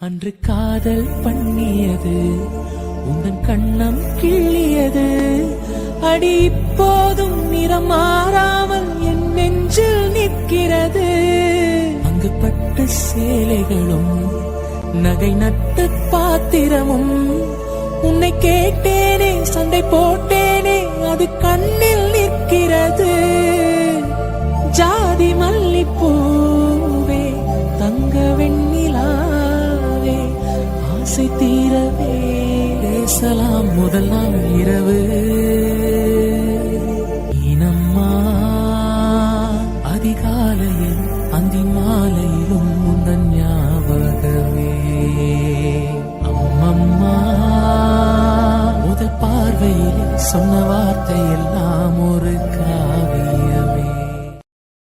அன்று காதல் பண்ணியது உந்தன் கண்ணம் கிள்ளியது அடி இப்போதும் நிறம் மாறாமல் என் நெஞ்சில் நிற்கிறது. அங்கு பட்டு சேலைகளும் நகை நட்டு பாத்திரமும் உன்னை கேட்டேனே சண்டை போட்டேனே அது கண்ணில் நிற்கிறது. ஜாதி மல்லிப்பூவே தங்க வெண்ணிலாவே ஆசை தீரவே பேசலாம் முதல் நாள் இரவு